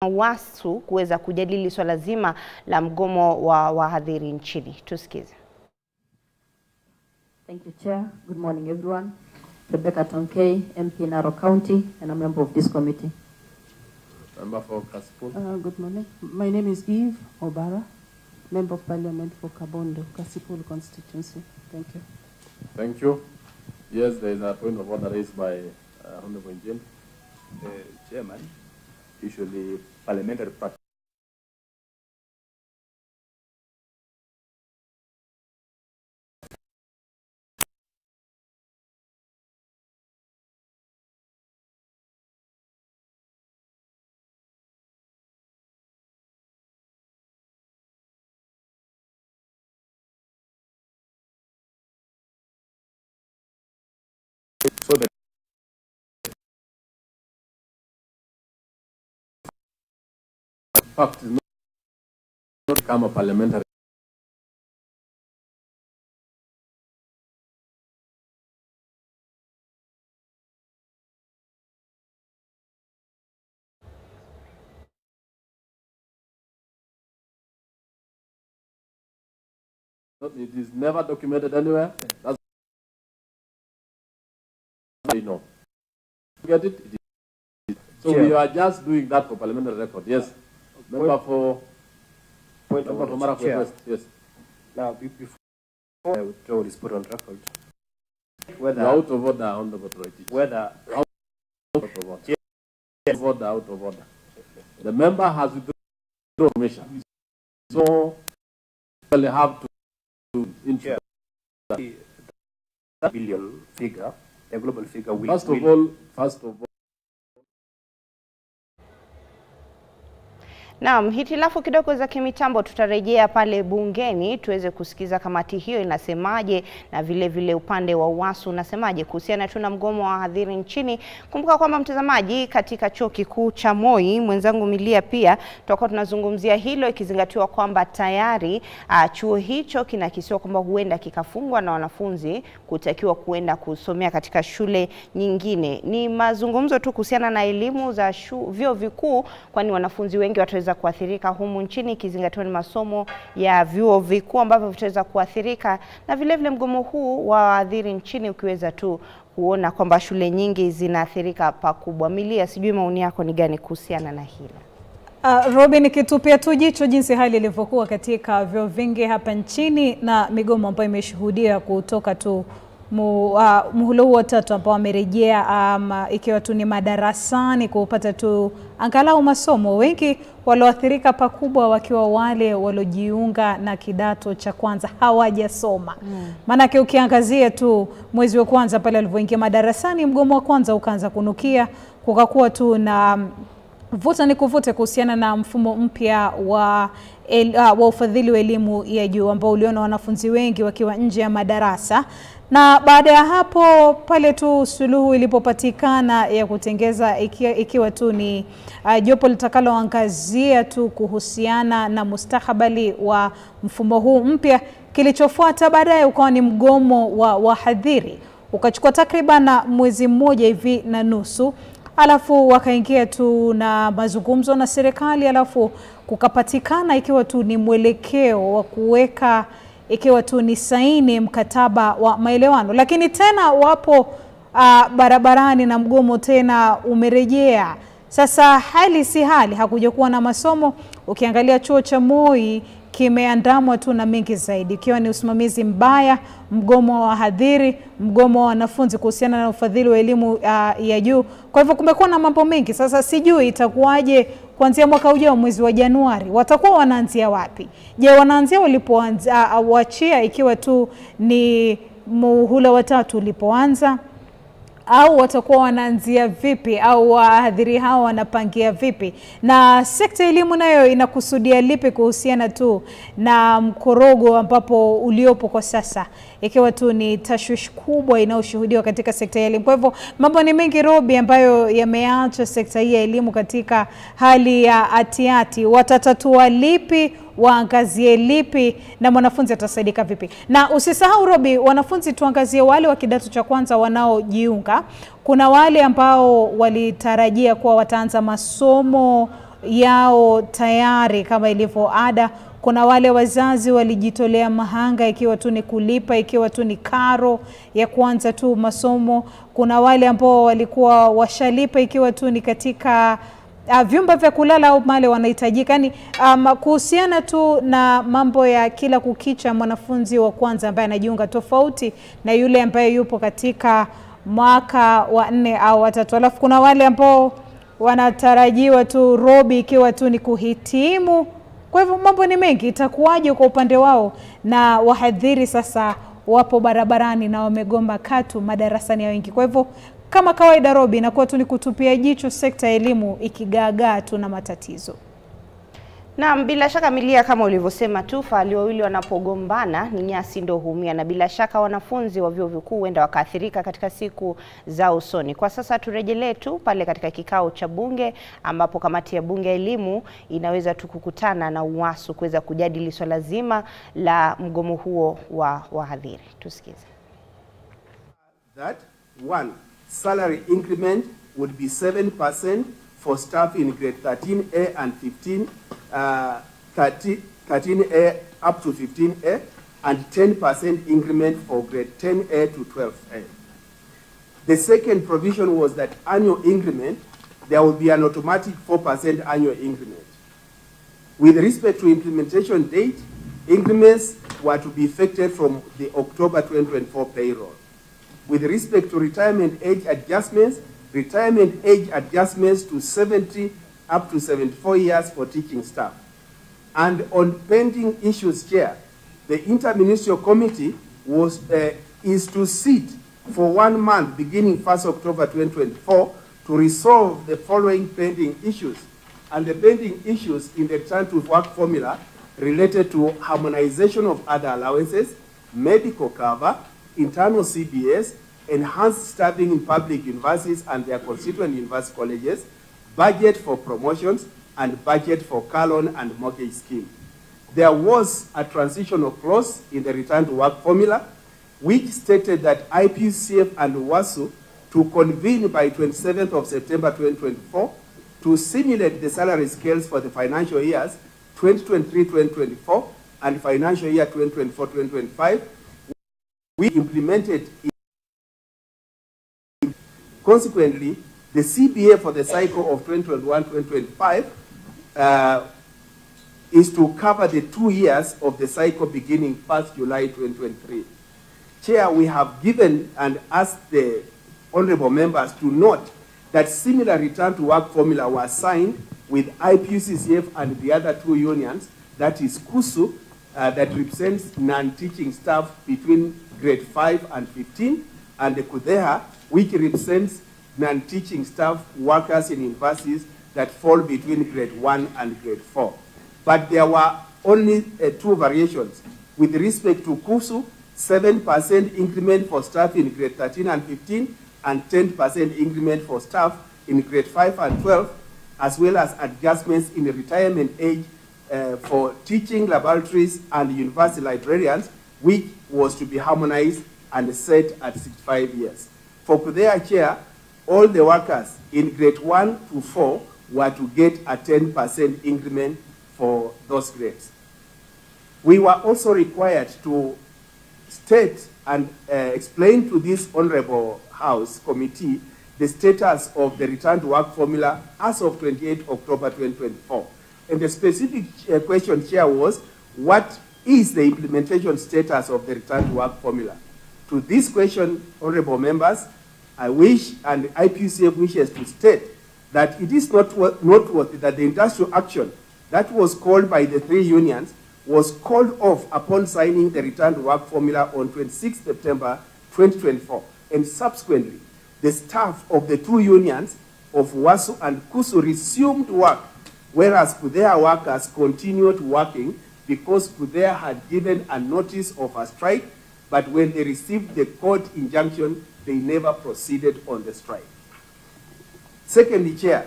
WASU kuweza kujadili swala zima la mgomo wa wahadhiri nchini. Tusikize. Thank you, Chair. Good morning, everyone. Rebecca Tonkei, MP Narok County, and a member of this committee. Member for Kasipul. Good morning. My name is Eve Obara, Member of Parliament for Kabondo, Kasipul constituency. Thank you. Thank you. Yes, there is a point of order raised by Honorable Jim. Chairman, usually parliamentary practice. So the fact is not become a parliamentary. It is never documented anywhere. That's you know. Get it? So we are just doing that for parliamentary record. Yes. Member for point of order. Yes. Now, before withdrawal is put on record, whether out of order on the authority. Whether out of order. Yes. Out of order. The member has withdrawn permission. So we have to ensure the billion figure, the global figure will first of all Naam, hitilafu kidogo za kimitambo, tutarejea pale bungeni tuweze kusikiza kamati hiyo inasemaje na vile vile upande wa WASU unasemaje kuhusiana tu na mgomo wa wahadhiri nchini. Kumbuka kwamba mtazamaji, katika chuo kikuu cha Moi, mwenzangu Milia pia tutakuwa tunazungumzia hilo, ikizingatiwa kwamba tayari chuo hicho kinakisiwa kwamba huenda kikafungwa na wanafunzi kutakiwa kuenda kusomea katika shule nyingine. Ni mazungumzo tu kuhusiana na elimu za vyuo vikuu, kwani wanafunzi wengi wataweza kuathirika humu nchini, ikizingatiwa ni masomo ya vyuo vikuu ambavyo vitaweza kuathirika, na vile vile mgomo huu wa wahadhiri nchini ukiweza tu kuona kwamba shule nyingi zinaathirika pakubwa. Milia, sijui maoni yako ni gani kuhusiana na hilo? Robin, kitupia tu jicho jinsi hali ilivyokuwa katika vyuo vingi hapa nchini na migomo ambayo imeshuhudia kutoka tu muhula huu wa tatu ambao wamerejea ikiwa tu ni madarasani kupata tu angalau masomo. Wengi walioathirika pakubwa wakiwa wale waliojiunga na kidato cha kwanza hawajasoma. Maana ukiangazia tu mwezi wa kwanza pale alivyoingia madarasani, mgomo wa kwanza ukaanza kunukia, kukakuwa tu na vuta ni kuvute kuhusiana na mfumo mpya wa ufadhili wa elimu ya juu ambao uliona wanafunzi wengi wakiwa nje ya madarasa. Na baada ya hapo pale tu suluhu ilipopatikana ya kutengeza ikiwa tu ni jopo litakaloangazia tu kuhusiana na mustakabali wa mfumo huu mpya, kilichofuata baadaye ukawa ni mgomo wa wahadhiri. Ukachukua takriban mwezi mmoja hivi na nusu, alafu wakaingia tu na mazungumzo na serikali, alafu kukapatikana ikiwa tu ni mwelekeo wa kuweka ikiwa tu ni saini mkataba wa maelewano. Lakini tena wapo barabarani na mgomo tena umerejea. Sasa hali si hali, hakuja kuwa na masomo. Ukiangalia chuo cha Moi kimeandamwa tu na mengi zaidi, ikiwa ni usimamizi mbaya, mgomo wa wahadhiri, mgomo wa wanafunzi kuhusiana na ufadhili wa elimu ya juu. Kwa hivyo kumekuwa na mambo mengi. Sasa sijui itakuwaje kuanzia mwaka ujao mwezi wa Januari, watakuwa wanaanzia wapi? Je, wanaanzia walipoanza wachia ikiwa tu ni muhula wa tatu ulipoanza, au watakuwa wanaanzia vipi, au wahadhiri hao wanapangia vipi? Na sekta ya elimu nayo inakusudia lipi kuhusiana tu na mkorogo ambapo uliopo kwa sasa, ikiwa tu ni tashwishi kubwa inayoshuhudiwa katika sekta ya elimu. Kwa hivyo mambo ni mengi Robi ambayo yameacha sekta hii ya elimu katika hali ya atiati. Watatatua lipi, waangazie lipi, na mwanafunzi atasaidika vipi? Na usisahau Robi, wanafunzi tuangazie wale wa kidato cha kwanza wanaojiunga. Kuna wale ambao walitarajia kuwa wataanza masomo yao tayari kama ilivyo ada. Kuna wale wazazi walijitolea mahanga, ikiwa tu ni kulipa, ikiwa tu ni karo ya kuanza tu masomo. Kuna wale ambao walikuwa washalipa, ikiwa tu ni katika vyumba vya kulala au mali wanahitajika. Yani kuhusiana tu na mambo ya kila kukicha, mwanafunzi wa kwanza ambaye anajiunga tofauti na yule ambaye yupo katika mwaka wa 4 au wa 3. Alafu kuna wale ambao wanatarajiwa tu robi, ikiwa tu ni kuhitimu. Kwa hivyo mambo ni mengi. Itakuwaje kwa upande wao? Na wahadhiri sasa wapo barabarani na wamegoma katu madarasani ya wengi. Kwa hivyo kama kawaida Robi, inakuwa tu ni kutupia jicho sekta ya elimu ikigaagaa tu na matatizo. Naam, bila shaka Milia, kama ulivyosema tu, fahali wawili wanapogombana ni nyasi ndo humia, na bila shaka wanafunzi wa vyuo vikuu huenda wakaathirika katika siku za usoni. Kwa sasa turejelee tu pale katika kikao cha bunge, ambapo kamati ya bunge ya elimu inaweza tu kukutana na UWASU kuweza kujadili swala zima la mgomo huo wa wahadhiri. Tusikize. That one, salary increment would be 7% for staff in grade 13A and 15, 13A up to 15A, and 10% increment for grade 10A to 12A. The second provision was that annual increment, there will be an automatic 4% annual increment. With respect to implementation date, increments were to be effected from the October 2024 payroll. With respect to retirement age adjustments to 70 up to 74 years for teaching staff. And on pending issues, Chair, the Interministerial Committee is to sit for 1 month beginning 1st October 2024 to resolve the following pending issues. And the pending issues in the return to work formula related to harmonization of other allowances, medical cover, internal CBS, enhanced staffing in public universities and their constituent university colleges, budget for promotions, and budget for Calon and mortgage scheme. There was a transitional clause in the return to work formula, which stated that IPCF and UWASU to convene by 27th of September 2024 to simulate the salary scales for the financial years 2023-2024 and financial year 2024-2025. We implemented it. Consequently, the CBA for the cycle of 2021-2025 is to cover the 2 years of the cycle beginning 1st July 2023. Chair, we have given and asked the honorable members to note that similar return to work formula was signed with IPUCCF and the other 2 unions, that is KUSU, that represents non-teaching staff between grade 5 and 15, and the KUDEHA, which represents non-teaching staff workers in universities that fall between grade 1 and grade 4. But there were only 2 variations. With respect to KUSU, 7% increment for staff in grade 13 and 15, and 10% increment for staff in grade 5 and 12, as well as adjustments in the retirement age for teaching laboratories and university librarians, which was to be harmonized and set at 65 years. For KUDEHA, Chair, all the workers in grade 1 to 4 were to get a 10% increment for those grades. We were also required to state and explain to this Honorable House Committee the status of the return to work formula as of 28 October 2024. And the specific question, Chair, was what is the implementation status of the return to work formula? To this question, honorable members, I wish and IPUCF wishes to state that it is noteworthy that the industrial action that was called by the 3 unions was called off upon signing the return to work formula on 26 September 2024. And subsequently, the staff of the 2 unions of UWASU and KUSU resumed work, whereas KUDEHA workers continued working because KUDEHA had given a notice of a strike, but when they received the court injunction, they never proceeded on the strike. Secondly, Chair,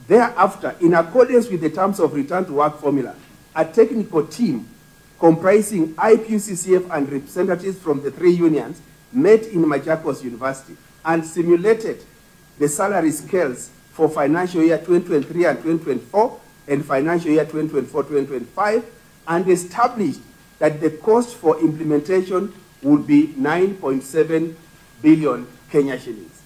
thereafter, in accordance with the terms of return to work formula, a technical team comprising IPUCCF and representatives from the 3 unions met in Machakos University and simulated the salary scales for financial year 2023 and 2024 and financial year 2024-2025, and established that the cost for implementation would be 9.7 billion Kenya shillings.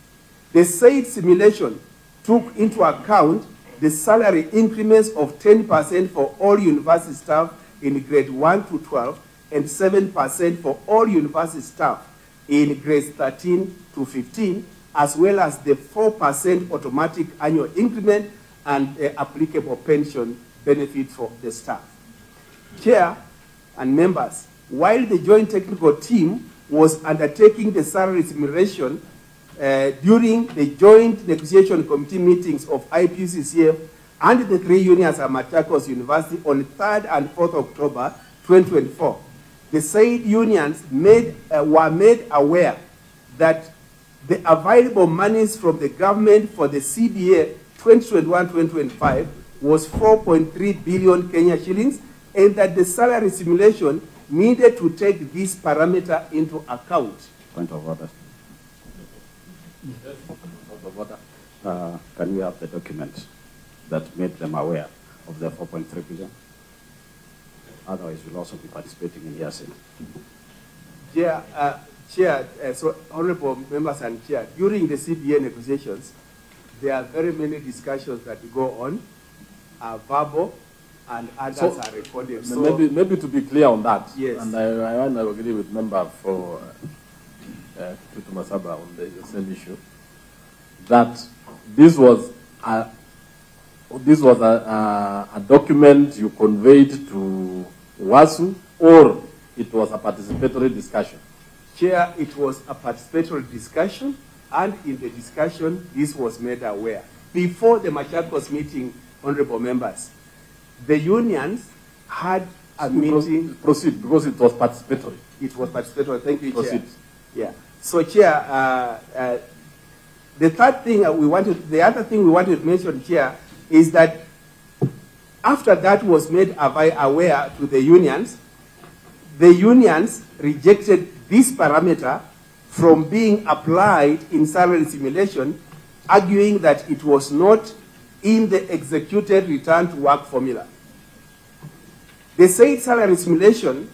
The said simulation took into account the salary increments of 10% for all university staff in grade 1 to 12 and 7% for all university staff in grades 13 to 15, as well as the 4% automatic annual increment and applicable pension benefit for the staff. Chair and members, while the joint technical team was undertaking the salary simulation during the joint negotiation committee meetings of IPUCCF and the three unions at Machakos University on 3rd and 4th October 2024, the said unions were made aware that the available monies from the government for the CBA 2021-2025 was 4.3 billion Kenya shillings, and that the salary simulation needed to take this parameter into account. Point of order. Yes. Point of order. Can we have the document that made them aware of the 4.3 billion? Otherwise, we'll also be participating in hearsay. Chair, so honorable members and chair, during the CBA negotiations, there are very many discussions that go on, verbal, and others are recorded. So maybe to be clear on that, yes. And I want to agree with member for Masaba on the same issue, that this was a document you conveyed to WASU, or it was a participatory discussion? Chair, it was a participatory discussion, and in the discussion, this was made aware. Before the Machakos meeting, honorable members, the unions had a meeting. Proceed, because it was participatory. It was participatory. Thank you, Proceed. Chair. Yeah. So, Chair, the other thing we wanted to mention, Chair, is that after that was made aware to the unions rejected this parameter from being applied in salary simulation, arguing that it was not in the executed return to work formula. The said salary simulation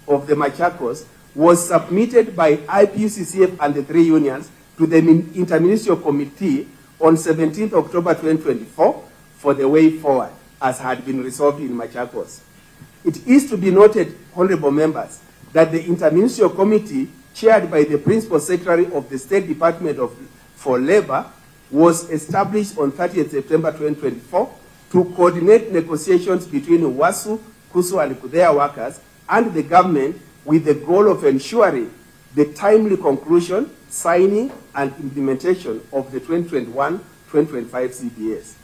of the Machakos was submitted by IPUCCF and the three unions to the Interministerial Committee on 17th October 2024 for the way forward, as had been resolved in Machakos. It is to be noted, honorable members, that the Interministerial Committee, chaired by the Principal Secretary of the State Department for Labor, was established on 30th September 2024 to coordinate negotiations between WASU, KUSU, and KUDEA workers and the government, with the goal of ensuring the timely conclusion, signing, and implementation of the 2021-2025 CBAs.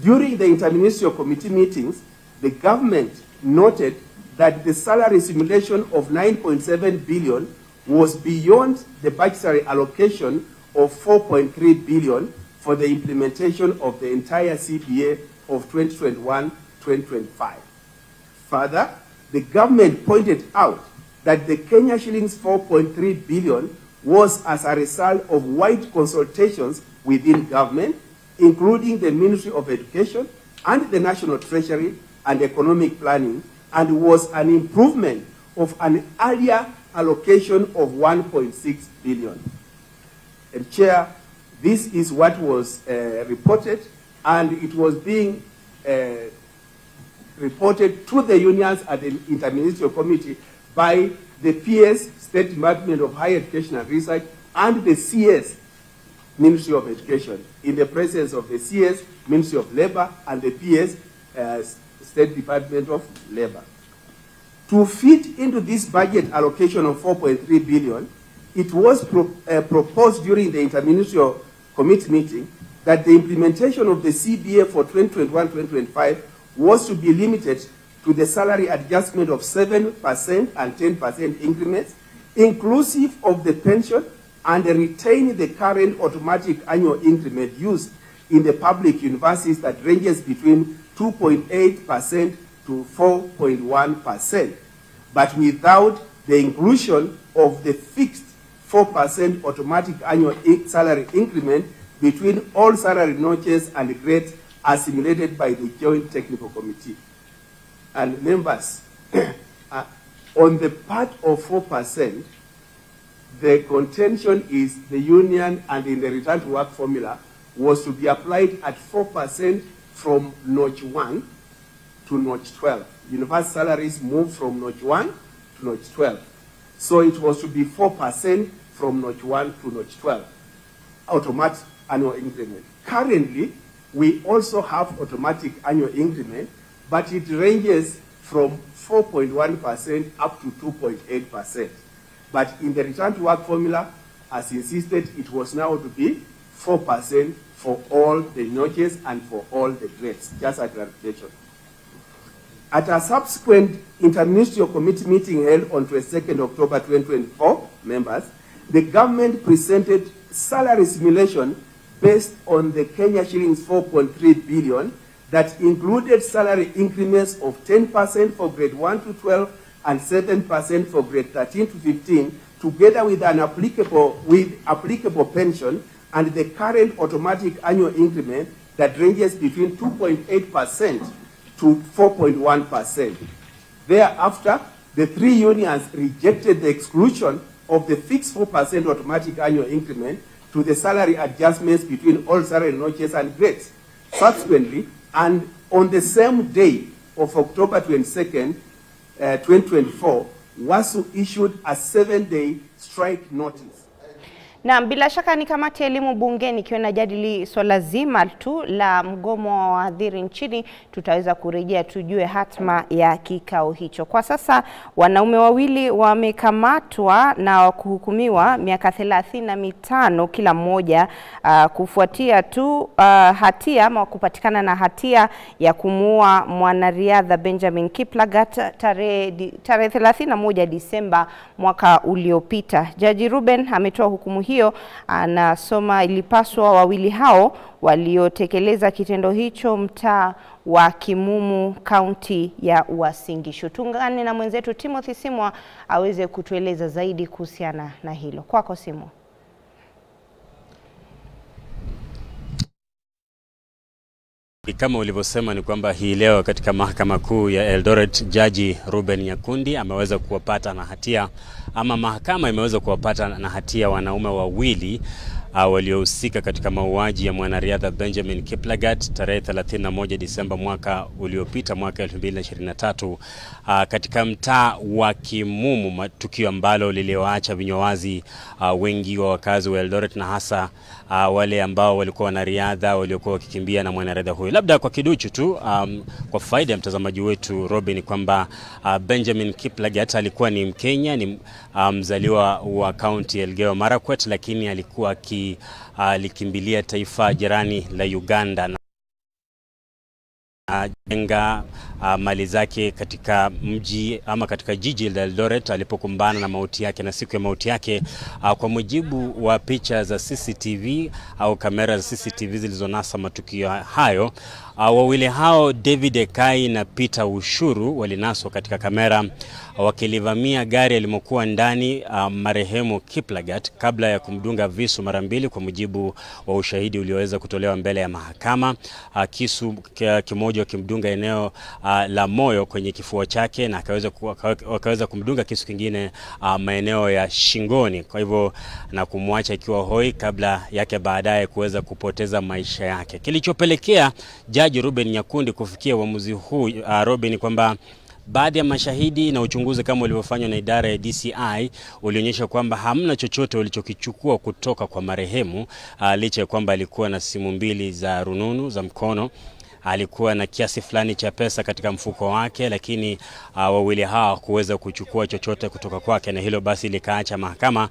During the Interministerial Committee meetings, the government noted that the salary simulation of 9.7 billion was beyond the budgetary allocation of 4.3 billion for the implementation of the entire CBA of 2021-2025. Further, the government pointed out that the Kenya shillings 4.3 billion was as a result of wide consultations within government, including the Ministry of Education and the National Treasury and Economic Planning, and was an improvement of an earlier allocation of 1.6 billion. And Chair, this is what was reported, and it was being reported to the unions at the Interministerial Committee by the PS, State Department of Higher Education and Research, and the CS, Ministry of Education, in the presence of the CS, Ministry of Labor, and the PS, State Department of Labor. To fit into this budget allocation of 4.3 billion, it was proposed during the Interministerial Committee meeting that the implementation of the CBA for 2021-2025 was to be limited to the salary adjustment of 7% and 10% increments, inclusive of the pension, and retain the current automatic annual increment used in the public universities that ranges between 2.8% to 4.1%, but without the inclusion of the fixed 4% automatic annual salary increment between all salary notches and grades as simulated by the Joint Technical Committee. And members, on the part of 4%, the contention is the union and in the return to work formula was to be applied at 4% from notch 1 to notch 12. University salaries moved from notch 1 to notch 12. So it was to be 4% from notch 1 to notch 12, automatic annual increment. Currently, we also have automatic annual increment, but it ranges from 4.1% up to 2.8%. But in the return to work formula, as insisted, it was now to be 4% for all the notches and for all the grades, just a clarification. At a subsequent interministerial committee meeting held on 22nd October 2024, members, the government presented salary simulation based on the Kenya shillings 4.3 billion that included salary increments of 10% for grade 1 to 12 and 7% for grade 13 to 15, together with an applicable pension and the current automatic annual increment that ranges between 2.8% to 4.1%. Thereafter, the three unions rejected the exclusion of the fixed 4% automatic annual increment to the salary adjustments between all salary notches and grades. Subsequently, and on the same day of October 22nd, 2024, WASU issued a 7-day strike notice. Na bila shaka ni kamati ya elimu bungeni ikiwa inajadili swala zima tu la mgomo wa wahadhiri nchini. Tutaweza kurejea tujue hatma ya kikao hicho. Kwa sasa wanaume wawili wamekamatwa na kuhukumiwa miaka 35 kila mmoja kufuatia tu hatia ama kupatikana na hatia ya kumuua mwanariadha Benjamin Kiplagat tarehe 31 Disemba mwaka uliopita. Jaji Ruben ametoa hukumu hiyo, anasoma ilipaswa wawili hao waliotekeleza kitendo hicho mtaa wa Kimumu, kaunti ya Uasin Gishu. Tungane na mwenzetu Timothy Simwa aweze kutueleza zaidi kuhusiana na hilo. Kwako Simwa. Kama ulivyosema ni kwamba hii leo katika mahakama kuu ya Eldoret, Jaji Ruben Nyakundi ameweza kuwapata na hatia, ama mahakama imeweza kuwapata na hatia wanaume wawili waliohusika katika mauaji ya mwanariadha Benjamin Kiplagat tarehe 31 Disemba mwaka uliopita, mwaka 2023 katika mtaa wa Kimumu, tukio ambalo liliwaacha vinywazi wengi wa wakazi wa Eldoret na hasa wale ambao walikuwa wanariadha waliokuwa wakikimbia na mwanariadha huyo. Labda kwa kiduchu tu kwa faida ya mtazamaji wetu Robin, kwamba Benjamin Kiplagat alikuwa ni Mkenya, ni mzaliwa wa kaunti ya Elgeyo Marakwet, lakini alikuwa alikimbilia taifa jirani la Uganda na jenga mali zake katika mji ama katika jiji la Eldoret alipokumbana na mauti yake. Na siku ya mauti yake, kwa mujibu wa picha za CCTV au kamera za CCTV zilizonasa matukio hayo, wawili hao David Ekai na Peter Ushuru walinaswa katika kamera wakilivamia gari alimokuwa ndani marehemu Kiplagat kabla ya kumdunga visu mara mbili, kwa mujibu wa ushahidi ulioweza kutolewa mbele ya mahakama. Kisu kimoja kimdunga eneo la moyo kwenye kifua chake, na akaweza kumdunga kisu kingine maeneo ya shingoni, kwa hivyo na kumwacha ikiwa hoi kabla yake baadaye kuweza kupoteza maisha yake. Kilichopelekea Jaji Ruben Nyakundi kufikia uamuzi huu Robin, kwamba baadhi ya mashahidi na uchunguzi kama ulivyofanywa na idara ya DCI ulionyesha kwamba hamna chochote walichokichukua kutoka kwa marehemu, licha ya kwamba alikuwa na simu mbili za rununu za mkono, alikuwa na kiasi fulani cha pesa katika mfuko wake, lakini wawili hao kuweza kuchukua chochote kutoka kwake, na hilo basi likaacha mahakama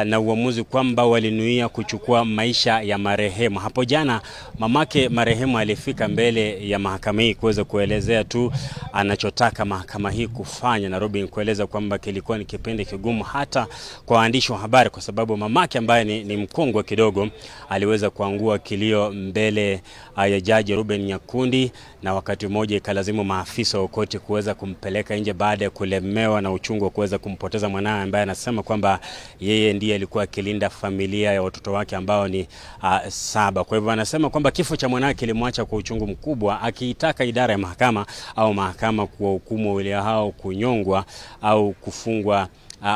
na uamuzi kwamba walinuia kuchukua maisha ya marehemu. Hapo jana mamake marehemu alifika mbele ya mahakama hii kuweza kuelezea tu anachotaka mahakama hii kufanya, na Robin kueleza kwamba kilikuwa ni kipindi kigumu hata kwa waandishi wa habari, kwa sababu mamake ambaye ni mkongwe kidogo aliweza kuangua kilio mbele ya Jaji Ruben Nyakundi, na wakati mmoja ikalazimu maafisa wa Kote kuweza kumpeleka nje baada ya kulemewa na uchungu wa kuweza kumpoteza mwanae ambaye anasema kwamba yeye ndiye alikuwa akilinda familia ya watoto wake ambao ni 7. Kwa hivyo anasema kwamba kifo cha mwanae kilimwacha kwa uchungu mkubwa, akiitaka idara ya mahakama au mahakama kuwahukumu wale hao kunyongwa au kufungwa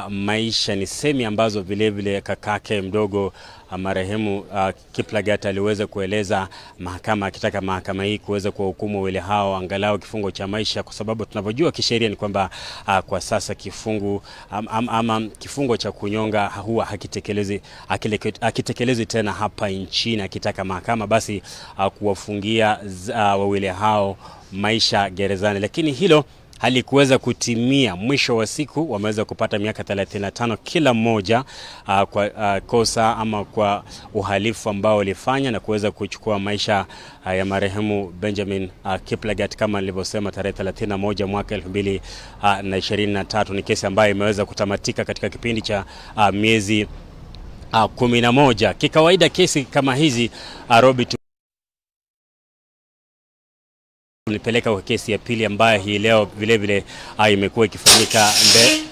maisha. Ni semi ambazo vile vile kakake mdogo marehemu Kiplagat aliweza kueleza mahakama, akitaka mahakama hii kuweza kuwahukumu wale hao angalau kifungo cha maisha, kwa sababu tunavyojua kisheria ni kwamba kwa sasa kifungo cha kunyonga huwa hakitekelezi tena hapa nchini. Akitaka mahakama basi kuwafungia wawili hao maisha gerezani, lakini hilo halikuweza kutimia. Mwisho wa siku wameweza kupata miaka 35 kila mmoja kwa kosa ama kwa uhalifu ambao walifanya, na kuweza kuchukua maisha ya marehemu Benjamin Kiplagat kama nilivyosema tarehe 31 mwaka 2023. Ni kesi ambayo imeweza kutamatika katika kipindi cha miezi 11. Kikawaida kesi kama hizi Robi nipeleka kwa kesi ya pili ambayo hii leo vile vile imekuwa ikifanyika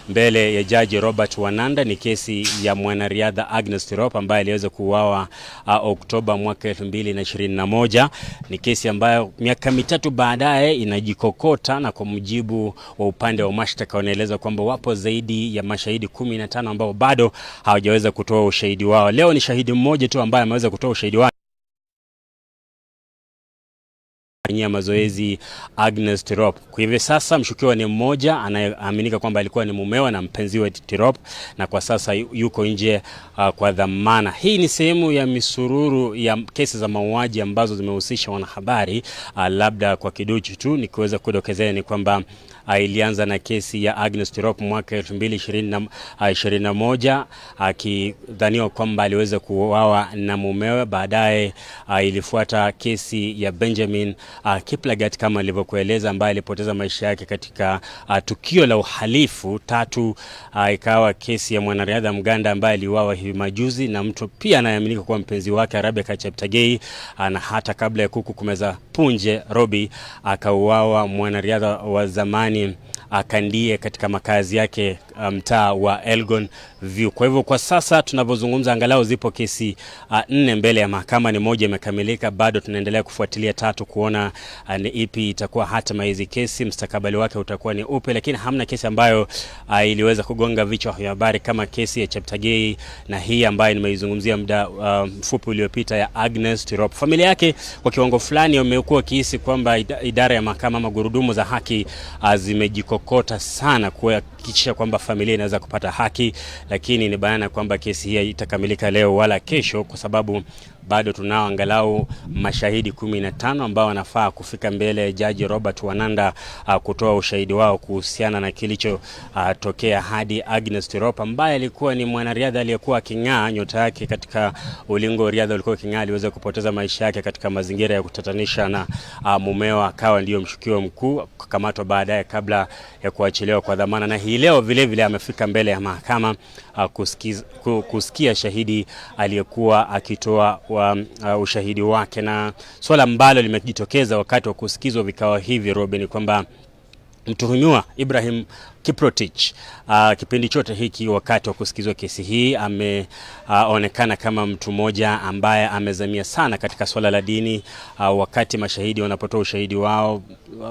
mbele ya Jaji Robert Wananda. Ni kesi ya mwanariadha Agnes Tirop ambaye aliweza kuuawa Oktoba mwaka 2021. Ni kesi ambayo miaka 3 baadaye inajikokota, na kwa mujibu wa upande wa mashtaka wanaeleza kwamba wapo zaidi ya mashahidi 15 ambao bado hawajaweza kutoa ushahidi wao. Leo ni shahidi mmoja tu ambaye ameweza kutoa ushahidi wake, mazoezi Agnes Tirop. Kwa hivyo sasa mshukiwa ni mmoja anayeaminika kwamba alikuwa ni mumewa na mpenzi wa Tirop, na kwa sasa yuko nje kwa dhamana. Hii ni sehemu ya misururu ya kesi za mauaji ambazo zimehusisha wanahabari. Labda kwa kiduchu tu nikiweza kudokezea ni kwamba ilianza na kesi ya Agnes Tirop mwaka 2021 akidhaniwa kwamba aliweza kuuawa na mumewe. Baadaye ilifuata kesi ya Benjamin Kiplagat kama alivyokueleza, ambaye alipoteza maisha yake katika tukio la uhalifu. 3 ikawa kesi ya mwanariadha Mganda ambaye aliuawa hivi majuzi na mtu pia anayeaminika kuwa mpenzi wake Rebecca Cheptegei, na hata kabla ya kuku kumeza punje Robi akauawa mwanariadha wa zamani Kandie katika makazi yake mtaa wa Elgon View. Kwa hivyo kwa sasa tunavyozungumza angalau zipo kesi 4 mbele ya mahakama, ni moja imekamilika, bado tunaendelea kufuatilia 3 kuona ni ipi itakuwa hatima hizi kesi, mustakabali wake utakuwa ni upi. Lakini hamna kesi ambayo iliweza kugonga vichwa vya habari kama kesi ya Cheptegei na hii ambayo nimeizungumzia muda mfupi uliopita ya Agnes Tirop. Familia yake kwa kiwango fulani wamekuwa kihisi kwamba idara ya mahakama ama gurudumu za haki zimejikokota sana kuhakikisha kwamba familia inaweza kupata haki, lakini ni bayana kwamba kesi hii itakamilika leo wala kesho, kwa sababu bado tunao angalau mashahidi 15 ambao wanafaa kufika mbele ya Jaji Robert Wananda kutoa ushahidi wao kuhusiana na kilicho tokea hadi Agnes Tirop ambaye alikuwa ni mwanariadha aliyekuwa king'aa, nyota yake katika ulingo wa riadha ulikuwa king'aa, aliweza kupoteza maisha yake katika mazingira ya kutatanisha, na mumeo akawa ndio mshukiwa mkuu, kukamatwa baadaye kabla ya kuachiliwa kwa dhamana. Na hii leo vile vile amefika mbele ya mahakama kusikia shahidi aliyekuwa akitoa ushahidi wake. Na swala ambalo limejitokeza wakati wa kusikizwa vikao hivi Robin ni kwamba mtuhumiwa Ibrahim Kiprotich kipindi chote hiki wakati wa kusikizwa kesi hii ameonekana kama mtu mmoja ambaye amezamia sana katika swala la dini. Wakati mashahidi wanapotoa ushahidi wao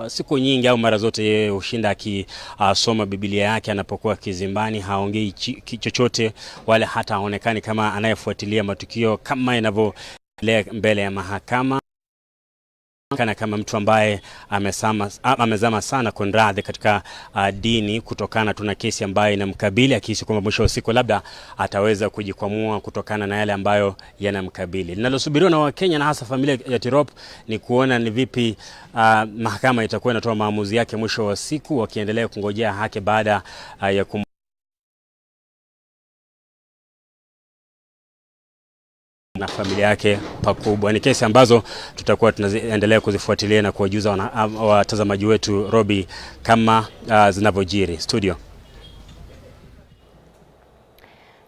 siku nyingi au mara zote yeye hushinda akisoma Biblia yake anapokuwa kizimbani, haongei chochote wala hata haonekani kama anayefuatilia matukio kama yanavyoendelea mbele ya mahakama. Kama mtu ambaye amezama sana konradhi katika dini, kutokana tuna kesi ambayo inamkabili, akihisi kwamba mwisho wa siku labda ataweza kujikwamua kutokana na yale ambayo yanamkabili. Linalosubiriwa na Wakenya na hasa familia ya Tirop ni kuona ni vipi mahakama itakuwa inatoa maamuzi yake mwisho wa siku, wakiendelea kungojea haki baada ya na familia yake pakubwa. Ni kesi ambazo tutakuwa tunaendelea kuzifuatilia na kuwajuza watazamaji wetu Robi kama zinavyojiri. Studio.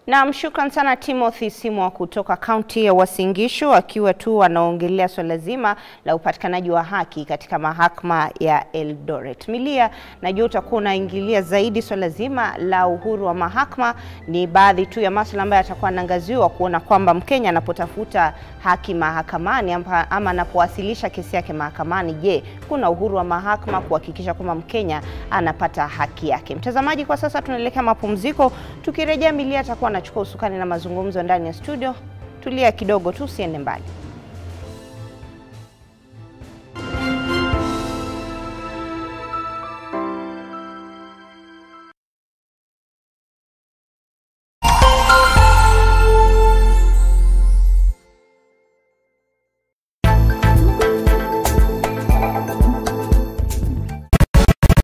Na shukran sana Timothy Simwa kutoka kaunti ya Uasin Gishu, akiwa tu anaongelea swala zima la upatikanaji wa haki katika mahakama ya Eldoret. Milia, najua utakuwa unaingilia zaidi swala zima la uhuru wa mahakama. Ni baadhi tu ya masuala ambayo yatakuwa yanaangaziwa kuona kwamba Mkenya anapotafuta haki mahakamani ama anapowasilisha kesi yake mahakamani, je, kuna uhuru wa mahakama kuhakikisha kwamba Mkenya anapata haki yake. Mtazamaji, kwa sasa tunaelekea mapumziko. Tukirejea, Milia atakuwa anachukua usukani na mazungumzo ndani ya studio. Tulia kidogo tu, usiende mbali.